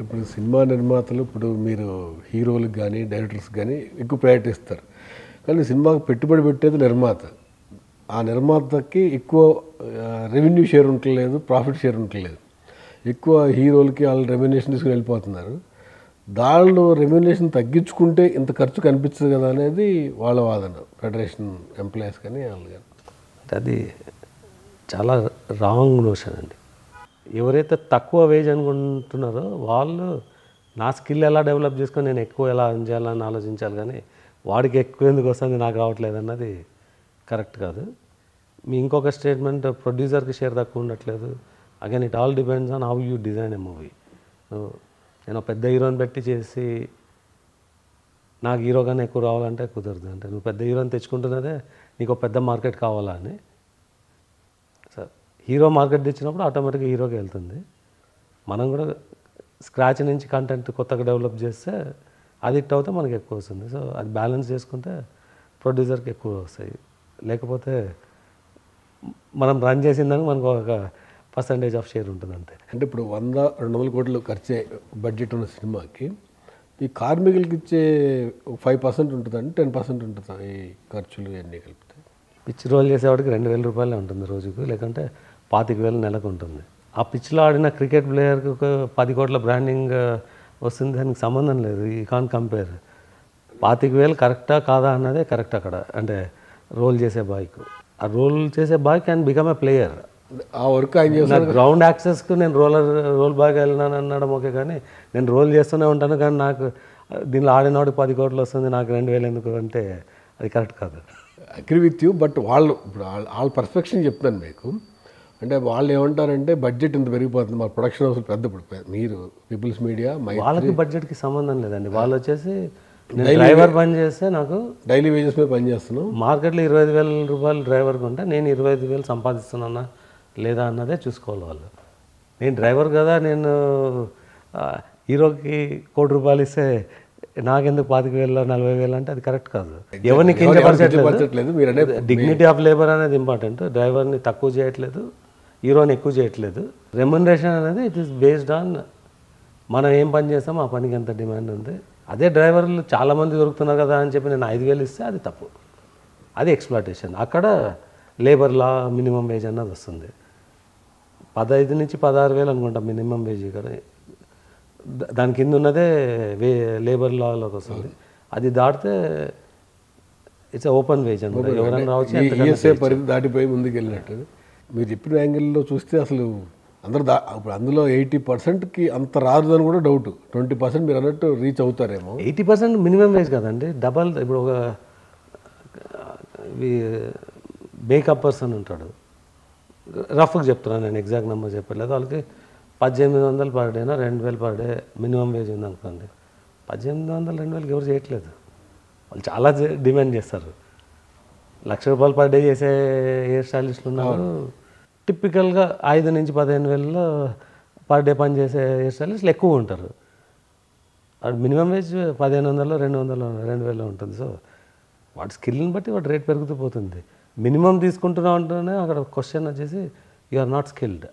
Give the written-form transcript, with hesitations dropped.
ఇప్పుడు సినిమా నిర్మాతలు ఇప్పుడు మీరు హీరోలకు కానీ డైరెక్టర్స్ కానీ ఎక్కువ ప్రయారిటీ ఇస్తారు. కానీ సినిమాకి పెట్టుబడి పెట్టేది నిర్మాత. ఆ నిర్మాతకి ఎక్కువ రెవెన్యూ షేర్ ఉండట్లేదు, ప్రాఫిట్ షేర్ ఉండట్లేదు. ఎక్కువ హీరోలకి వాళ్ళు రెమ్యునేషన్ తీసుకుని వెళ్ళిపోతున్నారు. దాళ్ళు రెమ్యునేషన్ తగ్గించుకుంటే ఇంత ఖర్చు కనిపించదు కదా అనేది వాళ్ళ వాదన, ఫెడరేషన్ ఎంప్లాయీస్ కానీ వాళ్ళు కానీ. అది చాలా రాంగ్ నోషన్ అండి. ఎవరైతే తక్కువ వేజ్ అనుకుంటున్నారో వాళ్ళు నా స్కిల్ ఎలా డెవలప్ చేసుకొని నేను ఎక్కువ ఎలా చేయాలని ఆలోచించాలి, కానీ వాడికి ఎక్కువ ఎందుకు వస్తుంది నాకు రావట్లేదు అన్నది కరెక్ట్ కాదు. మీ ఇంకొక స్టేట్మెంట్ ప్రొడ్యూసర్కి షేర్ తక్కువ ఉండట్లేదు. Again it all depends on how you design a movie. నేను పెద్ద హీరోని పెట్టి చేసి నాకు హీరో కానీ ఎక్కువ రావాలంటే కుదరదు. అంటే నువ్వు పెద్ద హీరోని తెచ్చుకుంటున్నదే నీకు పెద్ద మార్కెట్ కావాలా అని. సార్ హీరో మార్కెట్ తెచ్చినప్పుడు ఆటోమేటిక్గా హీరోకి వెళ్తుంది. మనం కూడా స్క్రాచ్ నుంచి కంటెంట్ కొత్తగా డెవలప్ చేస్తే అది హిట్ అవుతే మనకి ఎక్కువ వస్తుంది. సో అది బ్యాలెన్స్ చేసుకుంటే ప్రొడ్యూసర్కి ఎక్కువ వస్తాయి. లేకపోతే మనం రన్ చేసిన దానికి మనకు ఒక పర్సంటేజ్ ఆఫ్ షేర్ ఉంటుంది అంతే. అంటే ఇప్పుడు 100-200 కోట్లు ఖర్చు బడ్జెట్ ఉన్న సినిమాకి ఈ కార్మికులకి ఇచ్చే 5% ఉంటుందండి, 10% ఉంటుందా ఈ ఖర్చులు ఇవన్నీ కలిపితే? పిచ్ రోల్ చేసేవాడికి 2,000 రూపాయలే ఉంటుంది రోజుకు, లేకుంటే 25,000 నెలకు ఉంటుంది. ఆ పిచ్లో ఆడిన క్రికెట్ ప్లేయర్కి ఒక 10 కోట్ల బ్రాండింగ్ వస్తుంది, దానికి సంబంధం లేదు. ఈ కాన్ కంపేర్. 25,000 కరెక్టా కాదా అన్నదే కరెక్ట్ అక్కడ. అంటే రోల్ చేసే బాయ్కు, ఆ రోల్ చేసే boy can become a player. ఆ వర్క్ ఆయన చేస్తారు. గ్రౌండ్ యాక్సెస్కు నేను రోల్ బాగా వెళ్ళినాను అనడం ఓకే, కానీ నేను రోల్ చేస్తూనే ఉంటాను, కానీ నాకు దీనిలో ఆడినవాడికి 10 కోట్లు వస్తుంది, నాకు 2,000 ఎందుకు అంటే అది కరెక్ట్ కాదు. Agree with you. బట్ వాళ్ళు ఇప్పుడు వాళ్ళ పర్స్పెక్షన్ చెప్తాను మీకు. అంటే వాళ్ళు ఏమంటారంటే బడ్జెట్ ఇంత పెరిగిపోతుంది, మా ప్రొడక్షన్ హౌస్ పెద్ద. ఇప్పుడు మీరు పీపుల్స్ మీడియా వాళ్ళకి బడ్జెట్కి సంబంధం లేదండి. వాళ్ళు వచ్చేసి నేను డ్రైవర్ పని చేస్తే నాకు డైలీ వేజెస్ మీద పని చేస్తున్నాం. మార్కెట్లో 25,000 రూపాయలు డ్రైవర్కి ఉంటే నేను 25,000 సంపాదిస్తున్నానా లేదా అన్నదే చూసుకోవాలి వాళ్ళు. నేను డ్రైవర్ కదా, నేను హీరోకి 1 కోటి రూపాయలు ఇస్తే నాకెందుకు 25,000 40,000 అంటే అది కరెక్ట్ కాదు. ఎవరిని కించపరచట్లేదు. డిగ్నిటీ ఆఫ్ లేబర్ అనేది ఇంపార్టెంట్. డ్రైవర్ని తక్కువ చేయట్లేదు, హీరోని ఎక్కువ చేయట్లేదు. రెమ్యునరేషన్ అనేది ఇట్ ఈస్ బేస్డ్ ఆన్ మనం ఏం పని చేస్తాం ఆ పనికి ఎంత డిమాండ్ ఉంది. అదే డ్రైవర్లు చాలామంది దొరుకుతున్నారు కదా అని చెప్పి నేను 5,000 ఇస్తే అది తప్పు, అది ఎక్స్‌ప్లాయిటేషన్. అక్కడ లేబర్ లా మినిమం వేజ్ అన్నది వస్తుంది. 15 నుంచి 16,000 అనుకుంటా మినిమం వేజ్. కదా దాని కింద ఉన్నదే లేబర్ లాలోకి వస్తుంది. అది దాటితే ఇట్స్ ఓపెన్ వేజ్ అనమాట. ఎవరైనా రావచ్చు, పరిధి దాటిపోయి ముందుకు వెళ్ళినట్టు. మీరు చెప్పిన యాంగిల్లో చూస్తే అసలు అందరూ ఇప్పుడు అందులో 80%కి అంత రాదని కూడా డౌట్. 20% మీరు అన్నట్టు రీచ్ అవుతారేమో. 80% మినిమం వేజ్ కదండి, డబల్. ఇప్పుడు ఒక మేకప్ పర్సన్ ఉంటాడు, రఫ్గా చెప్తున్నాను నేను, ఎగ్జాక్ట్ నెంబర్ చెప్పలేదు. వాళ్ళకి 1,800 పర్ డేనా 2,000 పర్ డే మినిమం వేజ్ ఉంది అనుకోండి. 1,800 2,000 ఎవరు చేయట్లేదు. వాళ్ళు చాలా డిమాండ్ చేస్తారు. 1,00,000 రూపాయలు పర్ డే చేసే హెయిర్ స్టైలిస్టులు ఉన్నారు. టిపికల్గా 5 నుంచి 15,000 పర్ డే పని చేసే హెయిర్ స్టైలిస్టులు ఎక్కువ ఉంటారు. మినిమం వేజ్ 1,500 200 2,000 ఉంటుంది. సో వాటి స్కిల్ని బట్టి వాటి రేట్ పెరుగుతూ పోతుంది. మినిమం తీసుకుంటున్నాం అంటేనే అక్కడ క్వశ్చన్ వచ్చేసి యు ఆర్ నాట్ స్కిల్డ్.